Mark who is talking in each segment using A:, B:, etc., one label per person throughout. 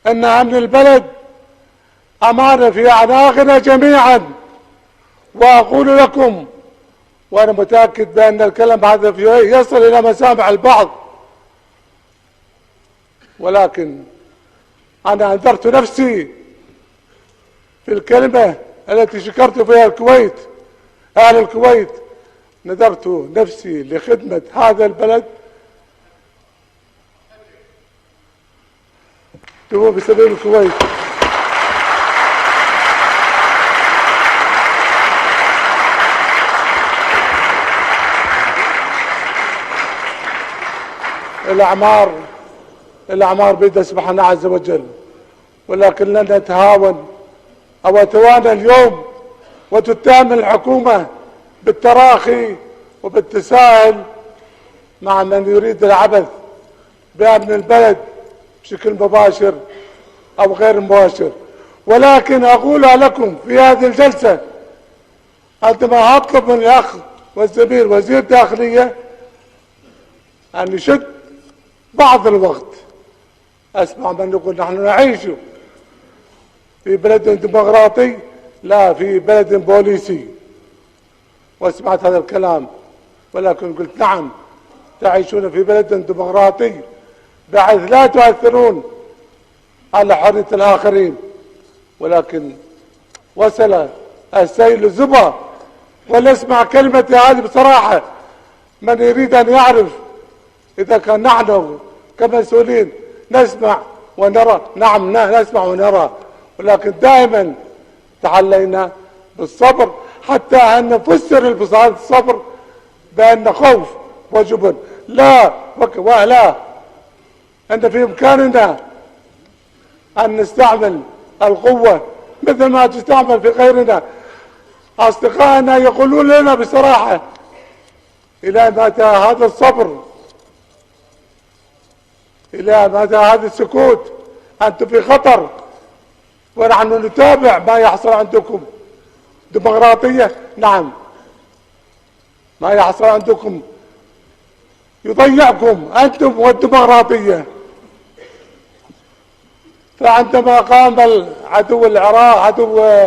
A: أن أمن البلد أمانة في أعناقنا جميعا. وأقول لكم وأنا متأكد بأن الكلام هذا يصل إلى مسامع البعض، ولكن أنا أنذرت نفسي في الكلمة التي شكرت فيها الكويت، أهل الكويت، نذرت نفسي لخدمة هذا البلد في سبيل الكويت. الأعمار بيد سبحانه عز وجل، ولكن لن نتهاون أو أتوانى اليوم وتتهم الحكومة بالتراخي وبالتساهل مع من يريد العبث بأمن البلد بشكل مباشر أو غير مباشر. ولكن أقولها لكم في هذه الجلسة عندما أطلب من الأخ والزميل وزير الداخلية أن يشد بعض الوقت، أسمع من يقول نحن نعيش في بلد ديمقراطي لا في بلد بوليسي، وسمعت هذا الكلام، ولكن قلت نعم تعيشون في بلد ديمقراطي بحيث لا تؤثرون على حرية الآخرين. ولكن وصل السيل زبا، ولنسمع كلمتي هذه بصراحة. من يريد أن يعرف إذا كان نحن كمسؤولين نسمع ونرى، نعم نسمع ونرى، ولكن دائما تحلينا بالصبر حتى أن نفسر بهذا الصبر بأن خوف وجبن لا ولا، أن في إمكاننا أن نستعمل القوة مثل ما تستعمل في غيرنا. أصدقائنا يقولون لنا بصراحة إلى متى هذا الصبر؟ إلى متى هذا السكوت؟ أنتم في خطر ونحن نتابع ما يحصل عندكم. ديمقراطية نعم، ما يحصل عندكم يضيعكم أنتم والديمقراطية. فعندما قام عدو العراق، عدو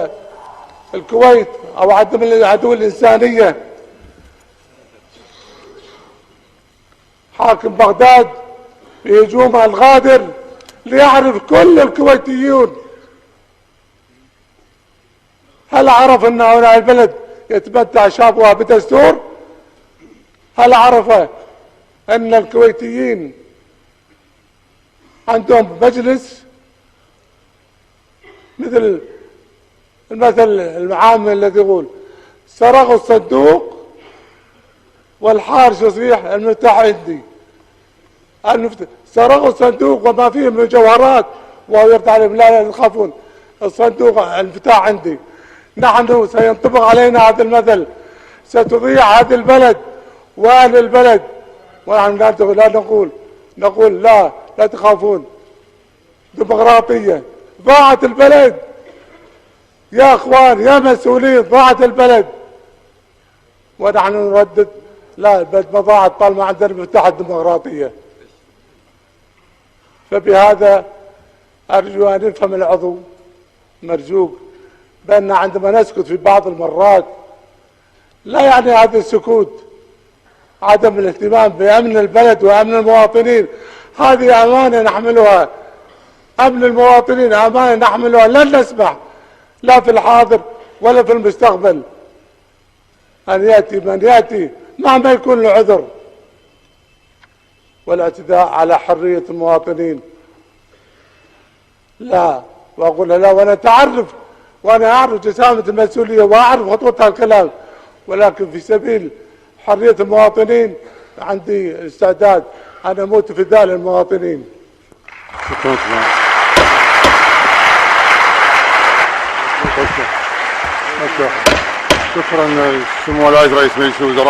A: الكويت، أو عدو الإنسانية، حاكم بغداد بهجومه الغادر ليعرف كل الكويتيون، هل عرف أن هؤلاء البلد يتمتع شعبها بدستور؟ هل عرف أن الكويتيين عندهم مجلس مثل المثل العام الذي يقول سرقوا الصندوق والحارس يصيح المفتاح عندي. سرقوا الصندوق وما فيه من مجوهرات وهو يفتح عليهم لا تخافون، الصندوق المفتاح عندي. نحن سينطبق علينا هذا المثل، ستضيع هذا البلد وأهل البلد، ونحن لا نقول لا تخافون. ديمقراطية، ضاعت البلد يا اخوان يا مسؤولين، ضاعت البلد، ونحن نردد لا البلد ما ضاعت طالما عندنا مفتاح الديمقراطية. فبهذا أرجو أن يفهم العضو مرجوك بأن عندما نسكت في بعض المرات لا يعني هذا السكوت عدم الاهتمام بأمن البلد وأمن المواطنين. هذه أمانة نحملها، أمن المواطنين أمانة نحملها، لن نسمح لا في الحاضر ولا في المستقبل أن يأتي من يأتي مهما يكون له عذر والاعتداء على حرية المواطنين. لا، وأقول لا، وأنا أعرف جسامة المسؤولية وأعرف خطوة الكلام، ولكن في سبيل حرية المواطنين عندي الاستعداد أن أموت فداء للمواطنين.
B: شكرا سمو العاج رئيس مجلس الوزراء.